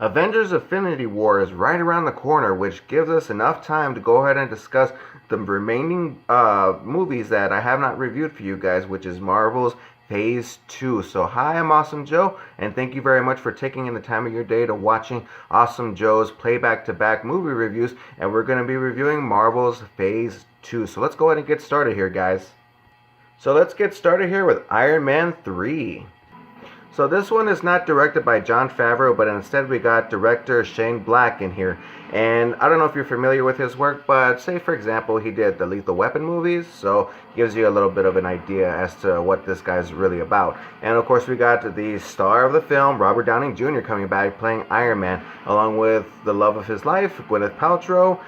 Avengers Infinity War is right around the corner, which gives us enough time to go ahead and discuss the remaining movies that I have not reviewed for you guys, which is Marvel's Phase 2. So, hi, I'm Awesome Joe, and thank you very much for taking in the time of your day to watching Awesome Joe's playback-to-back movie reviews, and we're going to be reviewing Marvel's Phase 2. So, let's go ahead and get started here, guys. So, let's get started here with Iron Man 3. So this one is not directed by Jon Favreau, but instead we got director Shane Black in here. And I don't know if you're familiar with his work, but say for example he did the Lethal Weapon movies, so gives you a little bit of an idea as to what this guy's really about. And of course we got the star of the film, Robert Downey Jr. coming back playing Iron Man, along with the love of his life, Gwyneth Paltrow.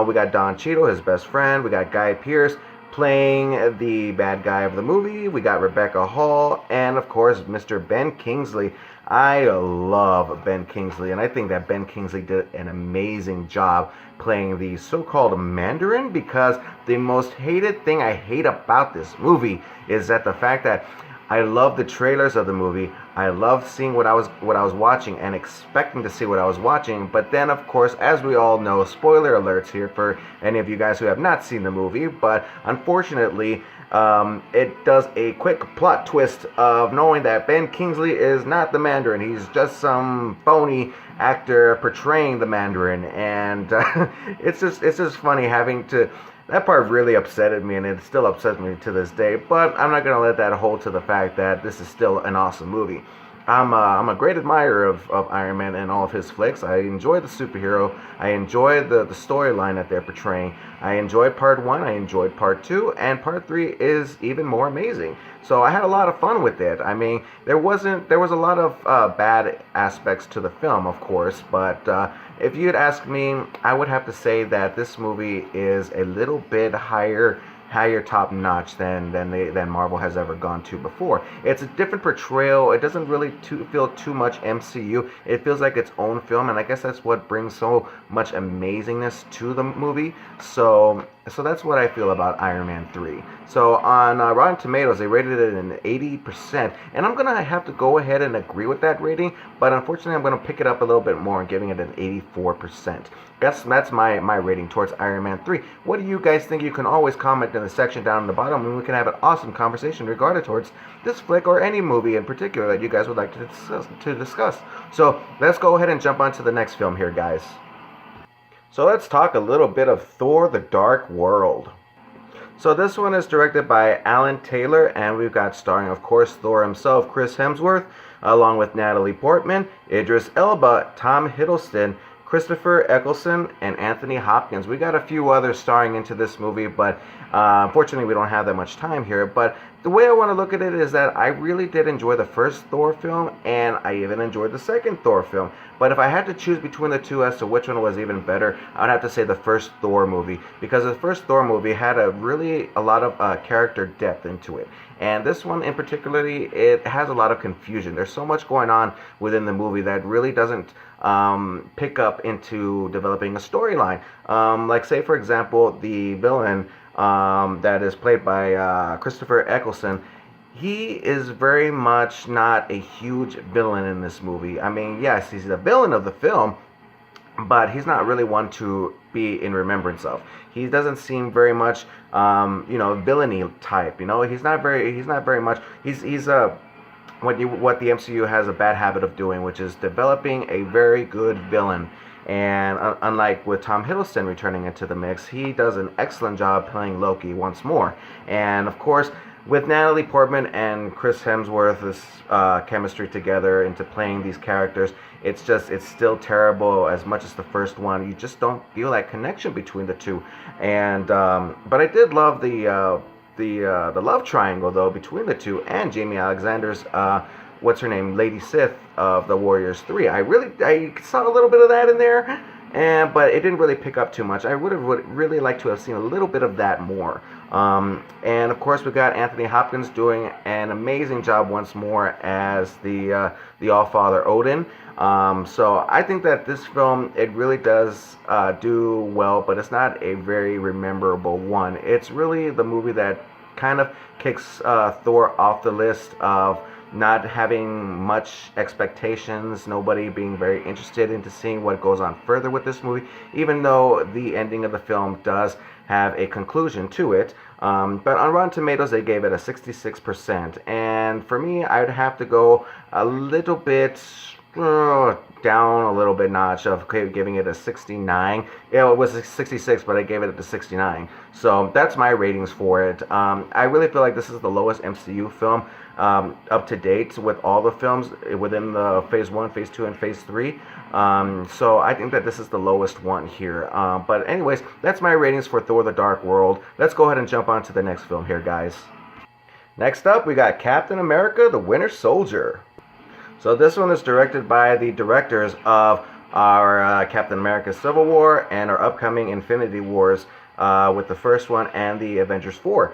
We got Don Cheadle, his best friend. We got Guy Pearce playing the bad guy of the movie. We got Rebecca Hall, and of course Mr. Ben Kingsley. I love Ben Kingsley, and I think that Ben Kingsley did an amazing job playing the so-called Mandarin, because the most hated thing I hate about this movie is that the fact that I love the trailers of the movie. I loved seeing what I was watching and expecting to see what I was watching. But then, of course, as we all know, spoiler alerts here for any of you guys who have not seen the movie. But unfortunately, it does a quick plot twist of knowing that Ben Kingsley is not the Mandarin. He's just some phony actor portraying the Mandarin, and it's just funny having to. That part really upsetted me, and it still upsets me to this day, but I'm not going to let that hold to the fact that this is still an awesome movie. I'm a great admirer of Iron Man and all of his flicks. I enjoy the superhero. I enjoy the storyline that they're portraying. I enjoyed part 1, I enjoyed part 2, and part 3 is even more amazing. So I had a lot of fun with it. I mean, there was a lot of bad aspects to the film, of course, but if you'd ask me, I would have to say that this movie is a little bit higher top notch than Marvel has ever gone to before. It's a different portrayal. It doesn't really feel too much MCU. It feels like its own film, and I guess that's what brings so much amazingness to the movie. So that's what I feel about Iron Man 3. So on Rotten Tomatoes, they rated it an 80%, and I'm gonna have to go ahead and agree with that rating, but unfortunately I'm gonna pick it up a little bit more and giving it an 84%. That's my rating towards Iron Man 3. What do you guys think? You can always comment in the section down in the bottom, and we can have an awesome conversation regarding towards this flick or any movie in particular that you guys would like to discuss. So let's go ahead and jump on to the next film here, guys. So let's talk a little bit of Thor: The Dark World. So this one is directed by Alan Taylor, and we've got starring, of course, Thor himself, Chris Hemsworth, along with Natalie Portman, Idris Elba, Tom Hiddleston, Christopher Eccleston, and Anthony Hopkins. We got a few others starring into this movie, but unfortunately we don't have that much time here. But the way I want to look at it is that I really did enjoy the first Thor film, and I even enjoyed the second Thor film. But if I had to choose between the two as to which one was even better, I would have to say the first Thor movie, because the first Thor movie had a lot of character depth into it. And this one in particularly, it has a lot of confusion. There's so much going on within the movie that really doesn't pick up into developing a storyline. Like say for example, the villain that is played by Christopher Eccleston. He is very much not a huge villain in this movie. I mean, yes, he's the villain of the film, but he's not really one to be in remembrance of. He doesn't seem very much, villainy type. He's not very much. He's what the MCU has a bad habit of doing, which is developing a very good villain. And unlike with Tom Hiddleston returning into the mix, he does an excellent job playing Loki once more. And of course, with Natalie Portman and Chris Hemsworth's chemistry together into playing these characters, it's still terrible as much as the first one. You just don't feel that connection between the two. And but I did love the love triangle though between the two, and Jamie Alexander's what's her name, Lady Sith of the Warriors 3. I saw a little bit of that in there, but it didn't really pick up too much. I would really liked to have seen a little bit of that more. And of course we got Anthony Hopkins doing an amazing job once more as the All-Father Odin. So I think that this film, it really does do well, but it's not a very rememberable one. It's really the movie that kind of kicks Thor off the list of not having much expectations, nobody being very interested into seeing what goes on further with this movie, even though the ending of the film does have a conclusion to it. But on Rotten Tomatoes, they gave it a 66%. And for me, I'd have to go a little bit down a little bit notch of giving it a 69. Yeah, it was a 66, but I gave it a 69. So that's my ratings for it. I really feel like this is the lowest MCU film up to date with all the films within the Phase 1, Phase 2, and Phase 3. So I think that this is the lowest one here. But anyways, that's my ratings for Thor: The Dark World. Let's go ahead and jump on to the next film here, guys. Next up, we got Captain America: The Winter Soldier. So this one is directed by the directors of our Captain America Civil War and our upcoming Infinity Wars with the first one and the Avengers 4.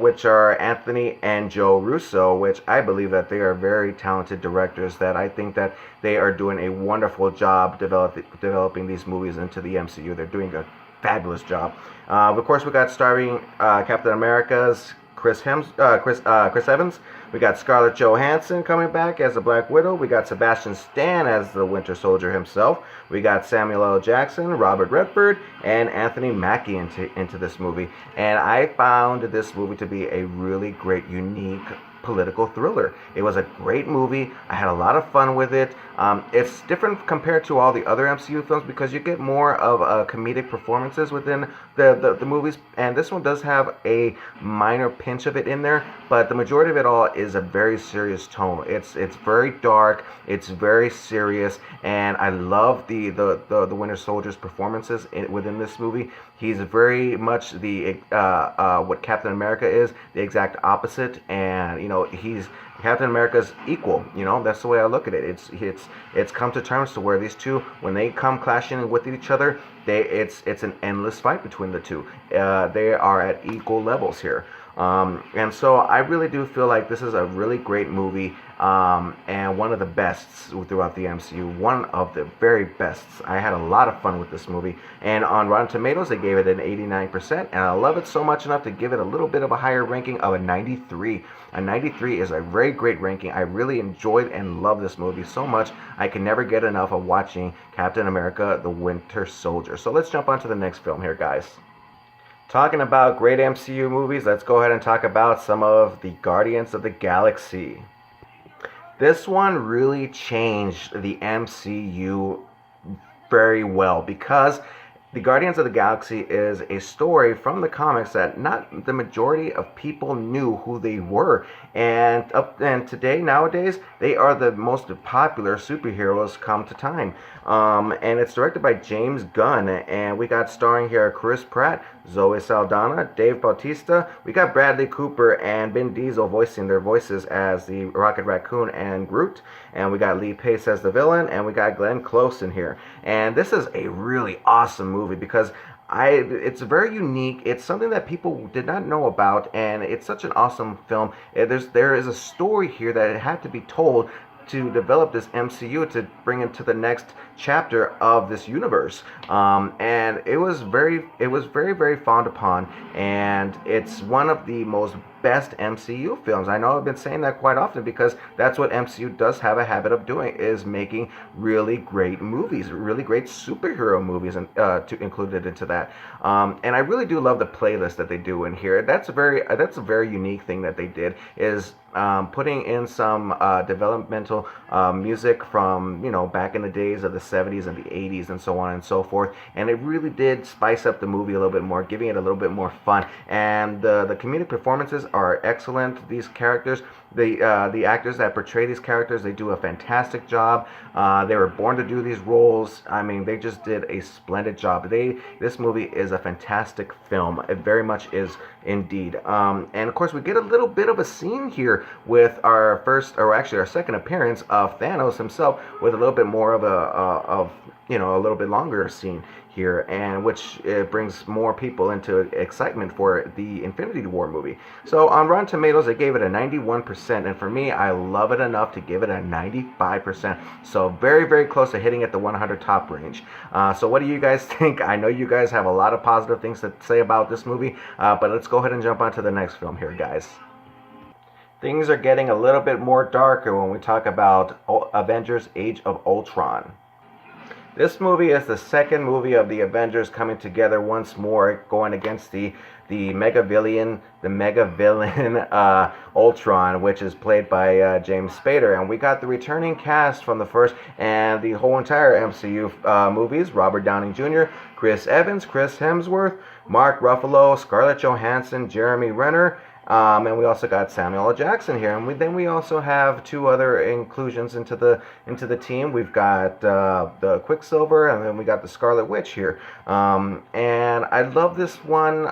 Which are Anthony and Joe Russo, which I believe that they are very talented directors, that I think that they are doing a wonderful job developing these movies into the MCU. They're doing a fabulous job. Of course, we got starring Captain America's Chris Evans. We got Scarlett Johansson coming back as the Black Widow. We got Sebastian Stan as the Winter Soldier himself. We got Samuel L. Jackson, Robert Redford, and Anthony Mackie into this movie. And I found this movie to be a really great, unique political thriller. It was a great movie. I had a lot of fun with it. It's different compared to all the other MCU films because you get more of comedic performances within the movies, and this one does have a minor pinch of it in there, but the majority of it all is a very serious tone. It's very dark, it's very serious, and I love the Winter Soldier's performances within this movie. He's very much the what Captain America is, the exact opposite, and he's Captain America's equal. That's the way I look at it. It's come to terms to where these two, when they come clashing with each other, it's an endless fight between the two. They are at equal levels here. And so I really do feel like this is a really great movie, and one of the bests throughout the MCU. One of the very bests. I had a lot of fun with this movie. And on Rotten Tomatoes, they gave it an 89%, and I love it so much enough to give it a little bit of a higher ranking of a 93. A 93 is a very great ranking. I really enjoyed and love this movie so much. I can never get enough of watching Captain America: The Winter Soldier. So let's jump on to the next film here, guys. Talking about great MCU movies, let's go ahead and talk about some of the Guardians of the Galaxy. This one really changed the MCU very well because the Guardians of the Galaxy is a story from the comics that not the majority of people knew who they were. And today, nowadays, they are the most popular superheroes come to time. And it's directed by James Gunn. And we got starring here Chris Pratt, Zoe Saldana, Dave Bautista. We got Bradley Cooper and Vin Diesel voicing their voices as the Rocket Raccoon and Groot. And we got Lee Pace as the villain. And we got Glenn Close in here. And this is a really awesome movie because it's very unique. It's something that people did not know about, and it's such an awesome film. There is a story here that had to be told to develop this MCU, to bring it to the next chapter of this universe. And it was very, very frowned upon, and it's one of the most best MCU films. I know I've been saying that quite often because that's what MCU does have a habit of doing, is making really great movies, really great superhero movies, and to include it into that. And I really do love the playlist that they do in here. That's a very unique thing that they did, is putting in some developmental music from back in the days of the 70s and the 80s and so on and so forth, and it really did spice up the movie a little bit more, giving it a little bit more fun. And the comedic performances are excellent. These characters, the actors that portray these characters, they do a fantastic job. They were born to do these roles. I mean, they just did a splendid job. This movie is a fantastic film. It very much is indeed. And of course, we get a little bit of a scene here with our second appearance of Thanos himself, with a little bit more of a little bit longer scene here, and which brings more people into excitement for the Infinity War movie. So on Rotten Tomatoes, they gave it a 91%, and for me, I love it enough to give it a 95%. So very, very close to hitting at the 100 top range. So what do you guys think? I know you guys have a lot of positive things to say about this movie, but let's go ahead and jump on to the next film here, guys. Things are getting a little bit more darker when we talk about Avengers Age of Ultron. This movie is the second movie of the Avengers coming together once more, going against the mega villain Ultron, which is played by James Spader. And we got the returning cast from the first and the whole entire MCU movies: Robert Downey Jr., Chris Evans, Chris Hemsworth, Mark Ruffalo, Scarlett Johansson, Jeremy Renner. And we also got Samuel L. Jackson here, and then we also have two other inclusions into the team. We've got the Quicksilver, and then we got the Scarlet Witch here. And I love this one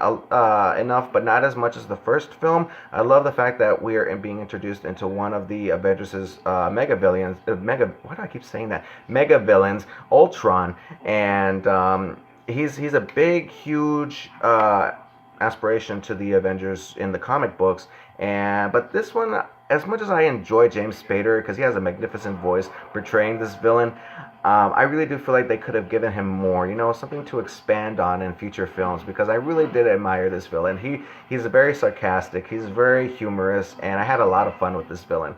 enough, but not as much as the first film. I love the fact that we are being introduced into one of the Avengers' mega villains. Why do I keep saying that? Mega villains, Ultron, and he's a big, huge aspiration to the Avengers in the comic books, but this one, as much as I enjoy James Spader because he has a magnificent voice portraying this villain, I really do feel like they could have given him more, something to expand on in future films, because I really did admire this villain. He's very sarcastic, he's very humorous, and I had a lot of fun with this villain.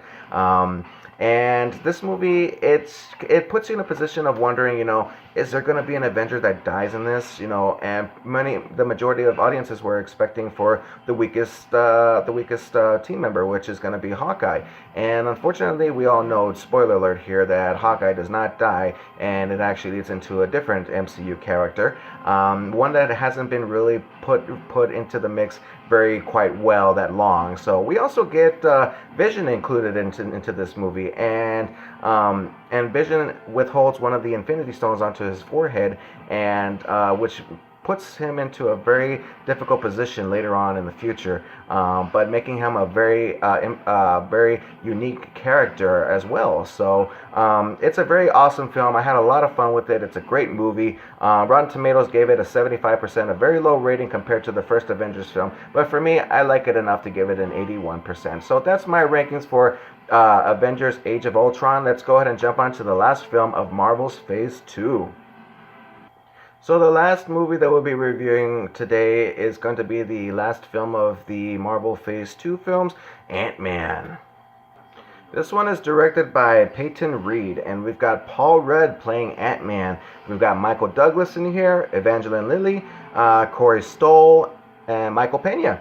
And this movie, it puts you in a position of wondering, is there going to be an Avenger that dies in this? And the majority of audiences were expecting for the weakest team member, which is going to be Hawkeye. And unfortunately, we all know, spoiler alert here, that Hawkeye does not die, and it actually leads into a different MCU character, one that hasn't been really put into the mix very quite well that long. So we also get Vision included into this movie, and Vision withholds one of the Infinity Stones onto his forehead, and which puts him into a very difficult position later on in the future, but making him a very unique character as well. So it's a very awesome film. I had a lot of fun with it. It's a great movie. Rotten Tomatoes gave it a 75%, a very low rating compared to the first Avengers film, but for me, I like it enough to give it an 81%. So that's my rankings for Avengers Age of Ultron. Let's go ahead and jump on to the last film of Marvel's Phase 2. So the last movie that we'll be reviewing today is going to be the last film of the Marvel Phase 2 films, Ant-Man. This one is directed by Peyton Reed, and we've got Paul Rudd playing Ant-Man. We've got Michael Douglas in here, Evangeline Lilly, Corey Stoll, and Michael Pena.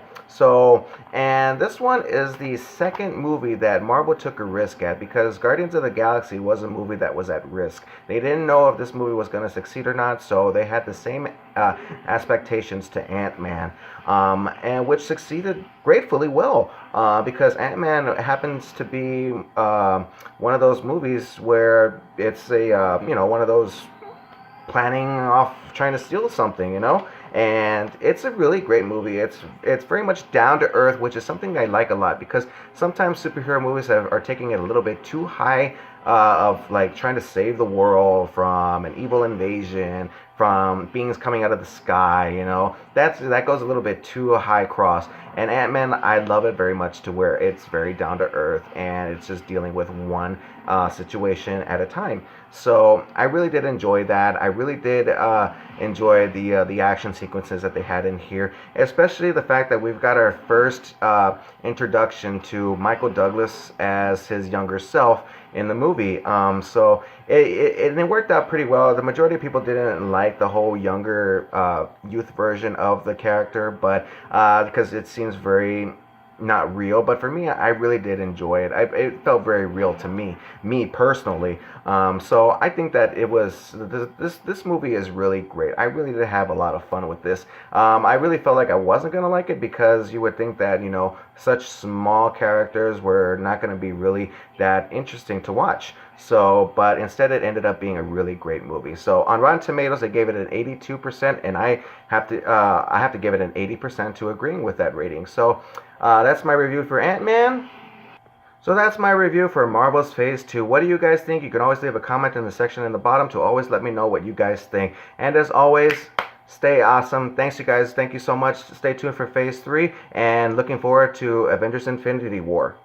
And this one is the second movie that Marvel took a risk at, because Guardians of the Galaxy was a movie that was at risk. They didn't know if this movie was going to succeed or not, so they had the same expectations to Ant-Man, and which succeeded gratefully well, because Ant-Man happens to be one of those movies where it's one of those planning off trying to steal something, and it's a really great movie. It's very much down to earth, which is something I like a lot, because sometimes superhero movies are taking it a little bit too high, of like trying to save the world from an evil invasion, from beings coming out of the sky, that goes a little bit too high cross. And Ant-Man, I love it very much to where it's very down to earth, and it's just dealing with one situation at a time. So I really did enjoy that. I really did enjoy the action sequences that they had in here, especially the fact that we've got our first introduction to Michael Douglas as his younger self in the movie. So it worked out pretty well. The majority of people didn't like the whole younger youth version of the character, but because it seems very not real, but for me, I really did enjoy it. It felt very real to me personally. So I think that it was this movie is really great. I really did have a lot of fun with this. I really felt like I wasn't gonna like it, because you would think that such small characters were not gonna be really that interesting to watch. So, but instead it ended up being a really great movie. So on Rotten Tomatoes, they gave it an 82%, and I have to give it an 80% to agreeing with that rating. So that's my review for Ant-Man. So that's my review for Marvel's Phase 2. What do you guys think? You can always leave a comment in the section in the bottom to always let me know what you guys think. And as always, stay awesome. Thanks, you guys. Thank you so much. Stay tuned for Phase 3, and looking forward to Avengers Infinity War.